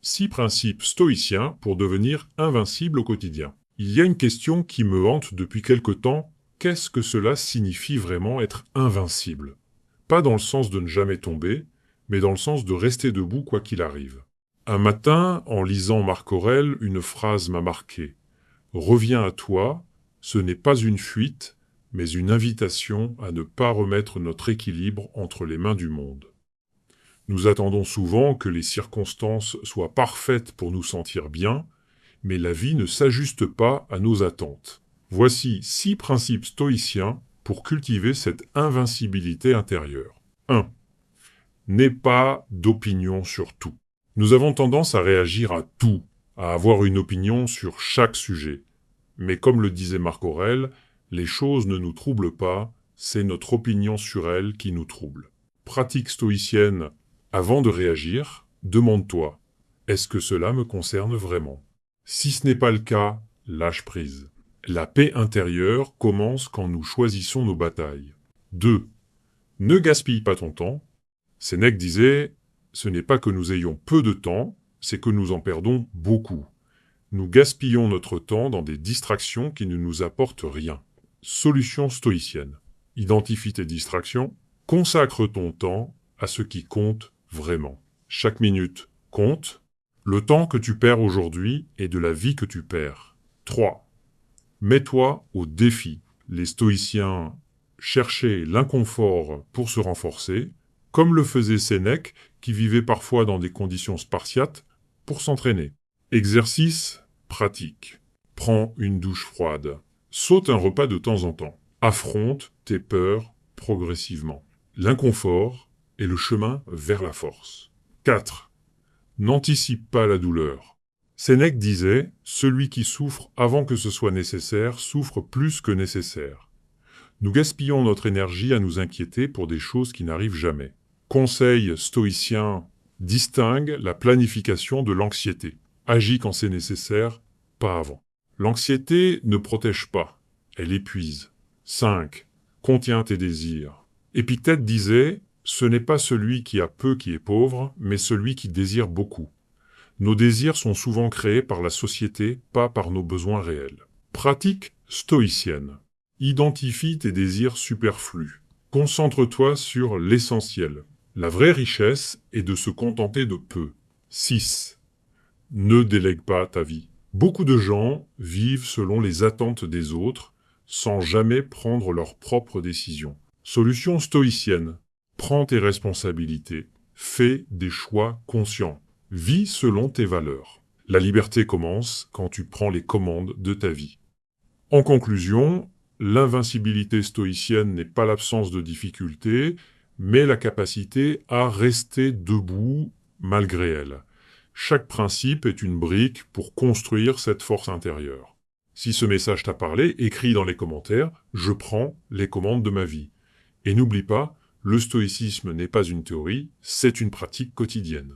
6 principes stoïciens pour devenir invincible au quotidien. Il y a une question qui me hante depuis quelque temps. Qu'est-ce que cela signifie vraiment être invincible? Pas dans le sens de ne jamais tomber, mais dans le sens de rester debout quoi qu'il arrive. Un matin, en lisant Marc Aurèle, une phrase m'a marqué. « Reviens à toi, ce n'est pas une fuite, mais une invitation à ne pas remettre notre équilibre entre les mains du monde. » Nous attendons souvent que les circonstances soient parfaites pour nous sentir bien, mais la vie ne s'ajuste pas à nos attentes. Voici 6 principes stoïciens pour cultiver cette invincibilité intérieure. 1. N'aie pas d'opinion sur tout. Nous avons tendance à réagir à tout, à avoir une opinion sur chaque sujet. Mais comme le disait Marc Aurèle, les choses ne nous troublent pas, c'est notre opinion sur elles qui nous trouble. Pratique stoïcienne. Avant de réagir, demande-toi, est-ce que cela me concerne vraiment? Si ce n'est pas le cas, lâche prise. La paix intérieure commence quand nous choisissons nos batailles. 2. Ne gaspille pas ton temps. Sénèque disait, ce n'est pas que nous ayons peu de temps, c'est que nous en perdons beaucoup. Nous gaspillons notre temps dans des distractions qui ne nous apportent rien. Solution stoïcienne. Identifie tes distractions, consacre ton temps à ce qui compte vraiment. Chaque minute compte. Le temps que tu perds aujourd'hui est de la vie que tu perds. 3. Mets-toi au défi. Les stoïciens cherchaient l'inconfort pour se renforcer, comme le faisait Sénèque, qui vivait parfois dans des conditions spartiates, pour s'entraîner. Exercice, pratique. Prends une douche froide. Saute un repas de temps en temps. Affronte tes peurs progressivement. L'inconfort est le chemin vers la force. 4. N'anticipe pas la douleur. Sénèque disait « Celui qui souffre avant que ce soit nécessaire souffre plus que nécessaire ». Nous gaspillons notre énergie à nous inquiéter pour des choses qui n'arrivent jamais. Conseil stoïcien, distingue la planification de l'anxiété. Agis quand c'est nécessaire, pas avant. L'anxiété ne protège pas, elle épuise. 5. Contiens tes désirs. Épictète disait « Ce n'est pas celui qui a peu qui est pauvre, mais celui qui désire beaucoup ». Nos désirs sont souvent créés par la société, pas par nos besoins réels. Pratique stoïcienne. Identifie tes désirs superflus. Concentre-toi sur l'essentiel. La vraie richesse est de se contenter de peu. 6. Ne délègue pas ta vie. Beaucoup de gens vivent selon les attentes des autres, sans jamais prendre leurs propres décisions. Solution stoïcienne. Prends tes responsabilités. Fais des choix conscients. Vis selon tes valeurs. La liberté commence quand tu prends les commandes de ta vie. En conclusion, l'invincibilité stoïcienne n'est pas l'absence de difficultés, mais la capacité à rester debout malgré elle. Chaque principe est une brique pour construire cette force intérieure. Si ce message t'a parlé, écris dans les commentaires « Je prends les commandes de ma vie ». Et n'oublie pas, le stoïcisme n'est pas une théorie, c'est une pratique quotidienne.